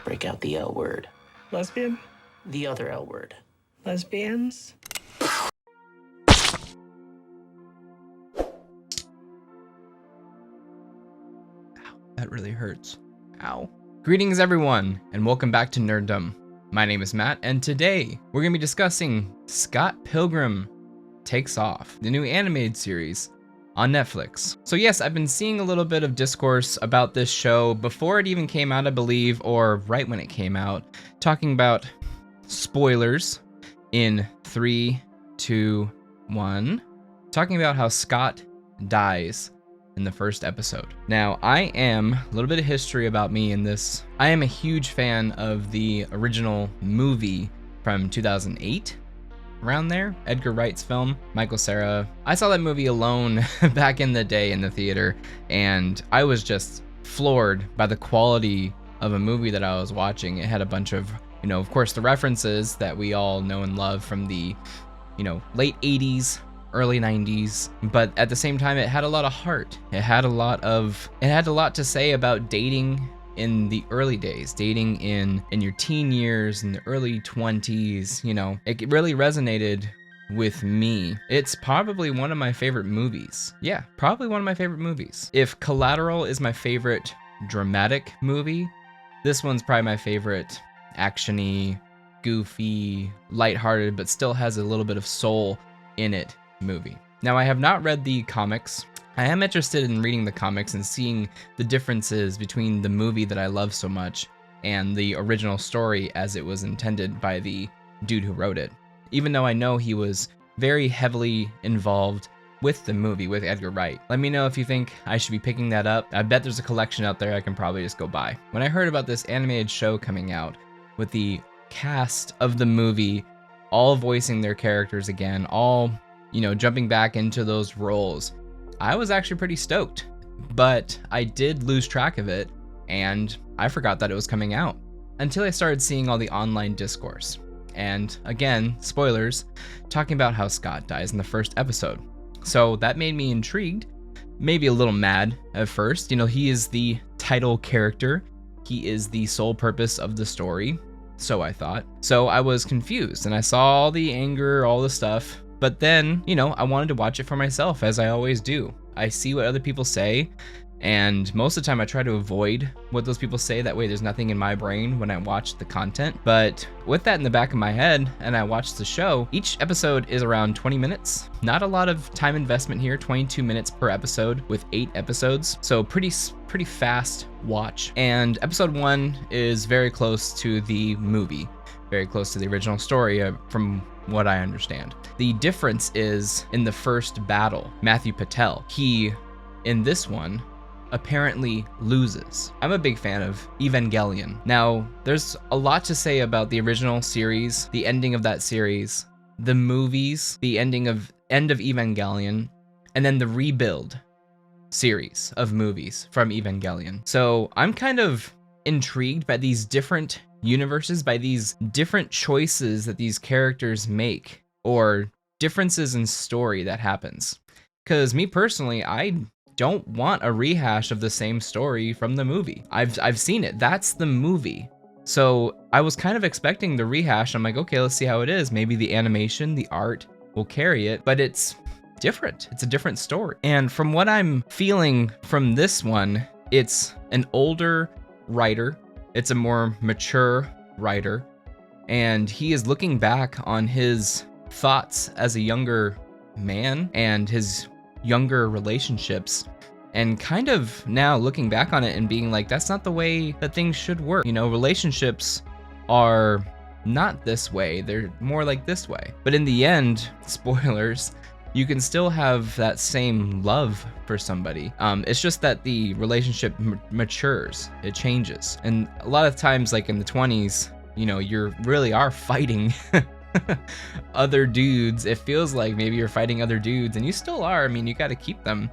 Break out the L word. Lesbian? The other L word. Lesbians? That really hurts. Ow. Greetings everyone, and welcome back to Nerddom. My name is Matt, and today we're going to be discussing Scott Pilgrim Takes Off, the new animated series on Netflix. So yes, I've been seeing a little bit of discourse about this show before it even came out, I believe, or right when it came out, talking about spoilers in 3, 2, 1, talking about how Scott dies in the first episode. Now, I am, a little bit of history about me in this, I am a huge fan of the original movie from 2008, around there, Edgar Wright's film, Michael Cera. I saw that movie alone back in the day in the theater, and I was just floored by the quality of a movie that I was watching. It had a bunch of, of course, the references that we all know and love from the, late 80s, early 90s, but at the same time it had a lot of heart. It had a lot to say about dating in the early days, dating in your teen years, in the early 20s. It really resonated with me. It's probably one of my favorite movies. Yeah, probably one of my favorite movies. If Collateral is my favorite dramatic movie, this one's probably my favorite actiony, goofy, lighthearted, but still has a little bit of soul in it movie. Now, I have not read the comics. I am interested in reading the comics and seeing the differences between the movie that I love so much and the original story as it was intended by the dude who wrote it. Even though I know he was very heavily involved with the movie, with Edgar Wright. Let me know if you think I should be picking that up. I bet there's a collection out there I can probably just go buy. When I heard about this animated show coming out with the cast of the movie all voicing their characters again, all jumping back into those roles, I was actually pretty stoked, but I did lose track of it, and I forgot that it was coming out until I started seeing all the online discourse. And again, spoilers, talking about how Scott dies in the first episode. So that made me intrigued, maybe a little mad at first. He is the title character. He is the sole purpose of the story, so I thought. So I was confused, and I saw all the anger, all the stuff. But then, I wanted to watch it for myself, as I always do. I see what other people say, and most of the time I try to avoid what those people say. That way there's nothing in my brain when I watch the content. But with that in the back of my head, and I watched the show, each episode is around 20 minutes. Not a lot of time investment here, 22 minutes per episode with 8 episodes. So pretty fast watch. And episode 1 is very close to the movie, very close to the original story from what I understand. The difference is in the first battle, Matthew Patel, he, in this one, apparently loses. I'm a big fan of Evangelion. Now, there's a lot to say about the original series, the ending of that series, the movies, the end of Evangelion, and then the rebuild series of movies from Evangelion. So I'm kind of intrigued by these different universes, by these different choices that these characters make, or differences in story that happens. Because me personally, I don't want a rehash of the same story from the movie. I've seen it. That's the movie. So I was kind of expecting the rehash. I'm like, okay, let's see how it is. Maybe the animation, the art will carry it, but it's different. It's a different story. And from what I'm feeling from this one, it's an older writer. It's a more mature writer, and he is looking back on his thoughts as a younger man and his younger relationships, and kind of now looking back on it and being like, that's not the way that things should work. Relationships are not this way, they're more like this way. But in the end, spoilers, you can still have that same love for somebody. It's just that the relationship matures, it changes. And a lot of times, like in the 20s, you really are fighting other dudes. It feels like maybe you're fighting other dudes, and you still are. I mean, you got to keep them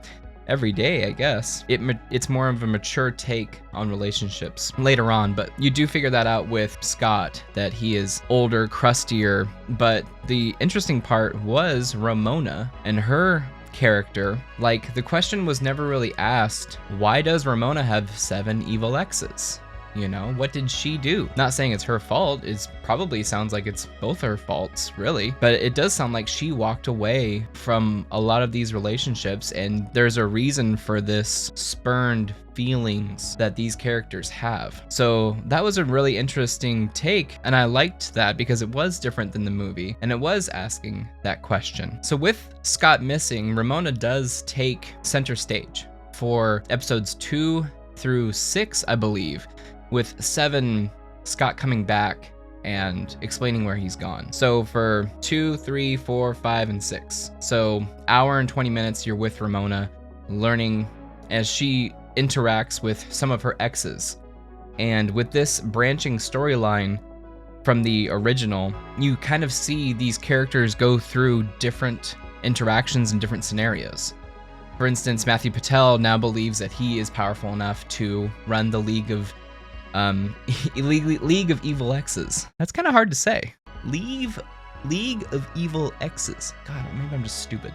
every day, I guess. It's more of a mature take on relationships later on, but you do figure that out with Scott, that he is older, crustier. But the interesting part was Ramona and her character. Like, the question was never really asked, why does Ramona have 7 evil exes? You know, what did she do? Not saying it's her fault. It's probably sounds like it's both her faults, really. But it does sound like she walked away from a lot of these relationships, and there's a reason for this spurned feelings that these characters have. So that was a really interesting take, and I liked that because it was different than the movie, and it was asking that question. So with Scott missing, Ramona does take center stage for episodes 2 through 6, I believe, with 7, Scott coming back and explaining where he's gone. So for 2, 3, 4, 5, and 6. So hour and 20 minutes you're with Ramona, learning as she interacts with some of her exes. And with this branching storyline from the original, you kind of see these characters go through different interactions in different scenarios. For instance, Matthew Patel now believes that he is powerful enough to run the League of Evil Exes. That's kind of hard to say. League of Evil Exes. God, maybe I'm just stupid.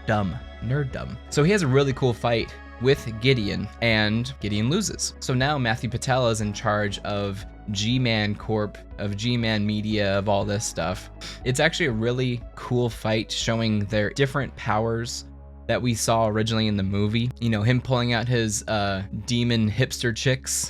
Dumb. Nerd dumb. So he has a really cool fight with Gideon, and Gideon loses. So now Matthew Patel is in charge of G-Man Corp, of G-Man Media, of all this stuff. It's actually a really cool fight showing their different powers that we saw originally in the movie. You know, him pulling out his demon hipster chicks.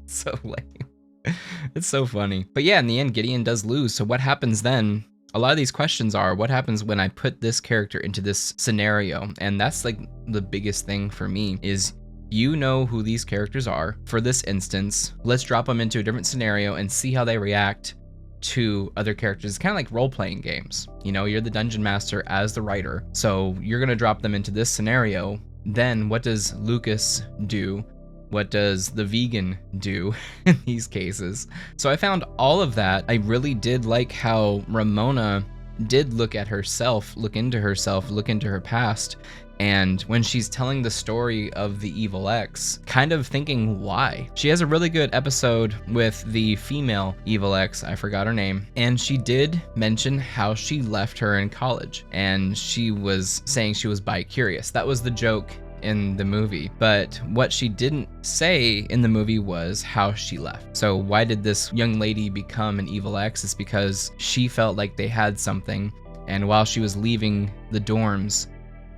So lame. It's so funny. But yeah, in the end, Gideon does lose. So what happens then? A lot of these questions are, what happens when I put this character into this scenario? And that's like the biggest thing for me is, you know who these characters are. For this instance, let's drop them into a different scenario and see how they react to other characters. It's kind of like role-playing games. You know, you're the dungeon master as the writer, so you're gonna drop them into this scenario. Then what does Lucas do? What does the vegan do in these cases? So I found all of that. I really did like how Ramona did look at herself, look into her past, and when she's telling the story of the Evil X, kind of thinking why. She has a really good episode with the female Evil X, I forgot her name, and she did mention how she left her in college, and she was saying she was bi-curious. That was the joke in the movie, but what she didn't say in the movie was how she left. So why did this young lady become an Evil X? It's because she felt like they had something, and while she was leaving the dorms,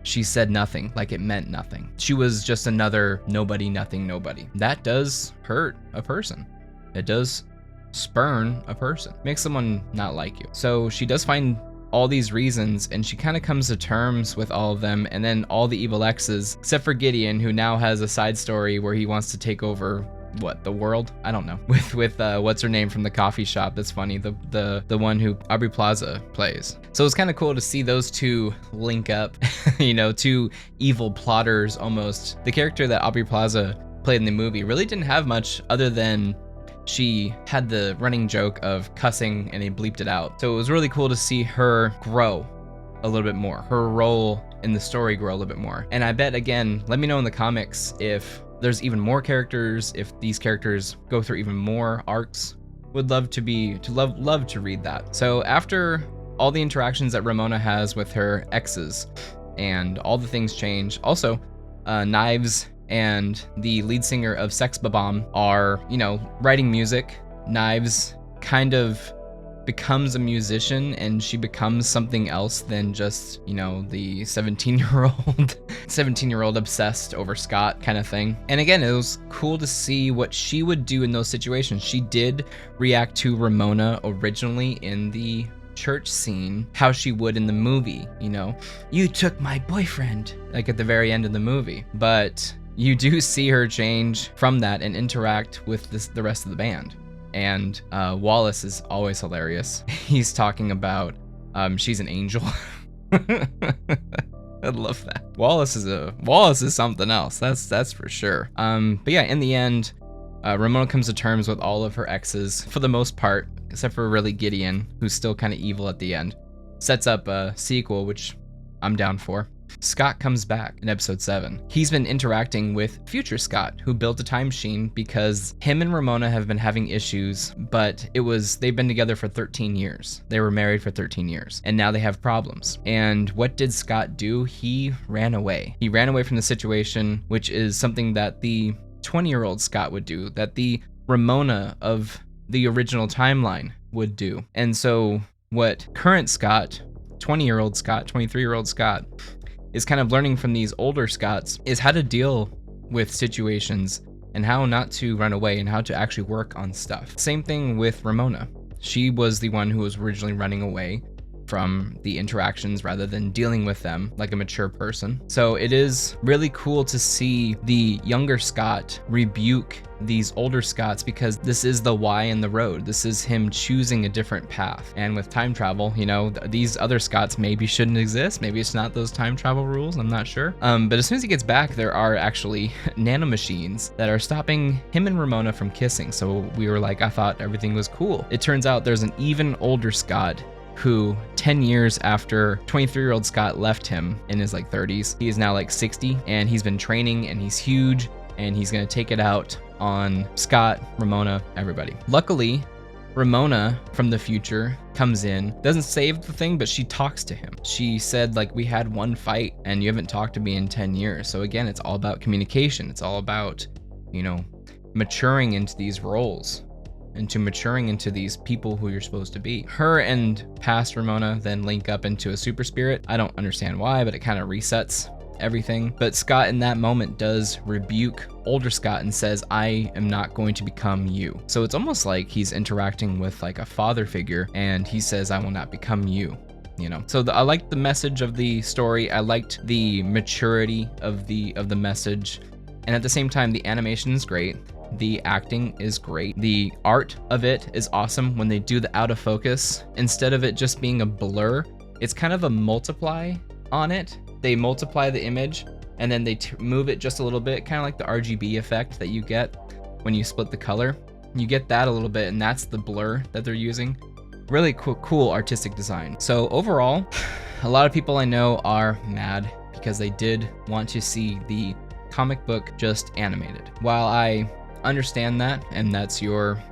she said nothing, like it meant nothing. She was just another nobody, nothing, nobody. That does hurt a person. It does spurn a person. Makes someone not like you. So she does find all these reasons, and she kind of comes to terms with all of them, and then all the Evil X's, except for Gideon, who now has a side story where he wants to take over the world? I don't know. With what's her name from the coffee shop? That's funny. The one who Aubrey Plaza plays. So it's kind of cool to see those two link up. You know, two evil plotters almost. The character that Aubrey Plaza played in the movie really didn't have much other than she had the running joke of cussing and they bleeped it out. So it was really cool to see her grow a little bit more. Her role in the story grow a little bit more. And I bet, again, let me know in the comics if there's even more characters, if these characters go through even more arcs. Would love to love to read that. So after all the interactions that Ramona has with her exes and all the things change, also Knives and the lead singer of Sex Bomb are, you know, writing music. Knives kind of becomes a musician, and she becomes something else than just, you know, the 17-year-old obsessed over Scott kind of thing. And again, it was cool to see what she would do in those situations. She did react to Ramona originally in the church scene, how she would in the movie, you know, you took my boyfriend, like at the very end of the movie. But you do see her change from that and interact with the rest of the band. And Wallace is always hilarious. He's talking about she's an angel. I love that. Wallace is something else. That's for sure. But yeah, in the end, Ramona comes to terms with all of her exes for the most part, except for really Gideon, who's still kind of evil at the end. Sets up a sequel, which I'm down for. Scott comes back in episode 7. He's been interacting with future Scott, who built a time machine because him and Ramona have been having issues, but they've been together for 13 years. They were married for 13 years, and now they have problems. And what did Scott do? He ran away. He ran away from the situation, which is something that the 20-year-old Scott would do, that the Ramona of the original timeline would do. And so what current Scott, 20-year-old Scott, 23-year-old Scott, is kind of learning from these older Scotts is how to deal with situations and how not to run away and how to actually work on stuff. Same thing with Ramona. She was the one who was originally running away from the interactions rather than dealing with them like a mature person. So it is really cool to see the younger Scott rebuke these older Scotts, because this is the why in the road. This is him choosing a different path. And with time travel, you know, these other Scotts maybe shouldn't exist. Maybe it's not those time travel rules. I'm not sure. But as soon as he gets back, there are actually nanomachines that are stopping him and Ramona from kissing. So we were like, I thought everything was cool. It turns out there's an even older Scott who 10 years after 23-year-old Scott left him in his like 30s, he is now like 60, and he's been training and he's huge, and he's gonna take it out on Scott, Ramona, everybody. Luckily, Ramona from the future comes in, doesn't save the thing, but she talks to him. She said, like, we had one fight and you haven't talked to me in 10 years. So again, it's all about communication. It's all about, you know, maturing into these roles, into maturing into these people who you're supposed to be. Her and past Ramona then link up into a super spirit. I don't understand why, but it kind of resets everything. But Scott in that moment does rebuke older Scott and says, I am not going to become you. So it's almost like he's interacting with like a father figure, and he says, I will not become you. You know, so I liked the message of the story. I liked the maturity of the message, and at the same time, the animation is great. The acting is great. The art of it is awesome. When they do the out of focus, instead of it just being a blur, it's kind of a multiply on it. They multiply the image and then they move it just a little bit, kind of like the RGB effect that you get when you split the color. You get that a little bit, and that's the blur that they're using. Really cool artistic design. So overall, a lot of people I know are mad because they did want to see the comic book just animated. While I understand that, and that's your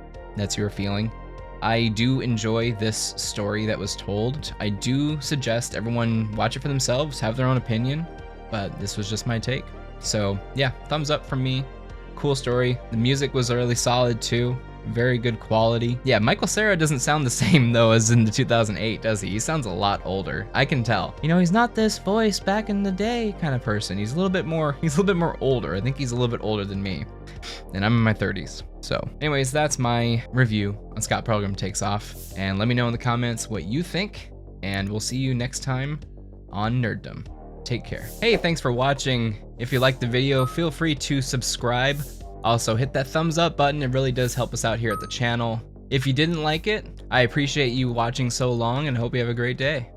feeling, I do enjoy this story that was told. I do suggest everyone watch it for themselves, have their own opinion, but this was just my take. So yeah, thumbs up from me. Cool story. The music was really solid too. Very good quality. Yeah, Michael Cera doesn't sound the same though as in the 2008, does he? He sounds a lot older. I can tell. You know, he's not this voice back in the day kind of person. He's a little bit more older. I think he's a little bit older than me. And I'm in my 30s. So anyways, that's my review on Scott Pilgrim Takes Off. And let me know in the comments what you think, and we'll see you next time on Nerddom. Take care. Hey, thanks for watching. If you liked the video, feel free to subscribe. Also, hit that thumbs up button. It really does help us out here at the channel. If you didn't like it, I appreciate you watching so long and hope you have a great day.